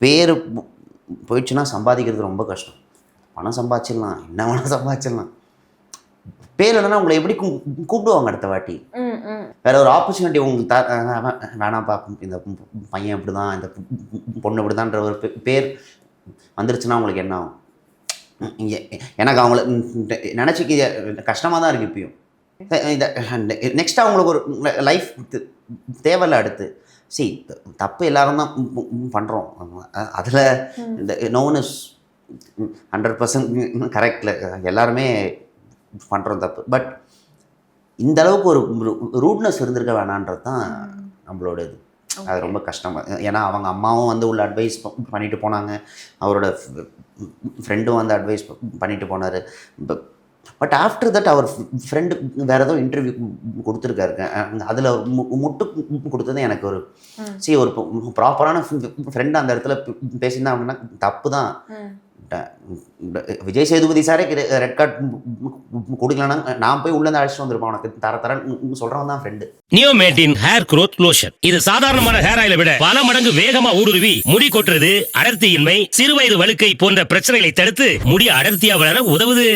பேர் போயிடுச்சுன்னா சம்பாதிக்கிறது ரொம்ப கஷ்டம். பணம் சம்பாதிச்சிடலாம், என்ன வேணால் சம்பாதிச்சிடலாம். பேர் இல்லைன்னா உங்களை எப்படி கூப்பிடுவாங்க அடுத்த வாட்டி? வேற ஒரு ஆப்பர்ச்சுனிட்டி உங்களுக்கு வேணாம்ப்பா, இந்த பையன் இப்படி தான், இந்த பொண்ணு இப்படி தான்ற ஒரு பேர் வந்துருச்சுன்னா உங்களுக்கு என்ன ஆகும்? எனக்கு அவங்கள நினச்சிக்க கஷ்டமாக தான் இருக்குது இப்பயும். இந்த நெக்ஸ்ட் அவங்களுக்கு ஒரு லைஃப் தேவையில்ல அடுத்து. தப்பு எல்லாரும் தான் பண்ணுறோம். அதில் இந்த நோ ஒன் இஸ் 100% கரெக்டில், எல்லாருமே பண்ணுறோம் தப்பு. பட் இந்த அளவுக்கு ஒரு ரூட்னஸ் இருந்திருக்க வேணான்றது தான் நம்மளோட இது. அது ரொம்ப கஷ்டமாக. ஏன்னா அவங்க அம்மாவும் வந்து உள்ள அட்வைஸ் பண்ணிட்டு போனாங்க, அவரோட ஃப்ரெண்டும் வந்து அட்வைஸ் பண்ணிட்டு போனார். பட் ஆஃப்டர் தட் அவர் ஃப்ரெண்டு வேறு ஏதோ இன்டர்வியூ கொடுத்துருக்காருங்க. அதில் முட்டு கொடுத்தது எனக்கு ஒரு ஒரு ப்ராப்பரான ஃப்ரெண்டு அந்த இடத்துல பேசியிருந்தா அப்படின்னா தப்பு தான். விஜய் சேதுபதி சாரே ரெட் கார்டு கொடுக்கலன்னா நான் போய் உள்ள அழைச்சிட்டு வந்திருப்பேன். உனக்கு தரன்னு சொல்றவன் தான் ஃப்ரெண்டு. நியோமேட்டின் ஹேர் க்ரோத் லோஷன். இது சாதாரணமான ஹேர் ஆயிலை விட பல மடங்கு வேகமா ஊடுருவி முடி கொட்டுறது, அடர்த்தியின்மை, சிறுவயது வழுக்கை போன்ற பிரச்சனைகளை தடுத்து முடி அடர்த்தியா வளர உதவுது.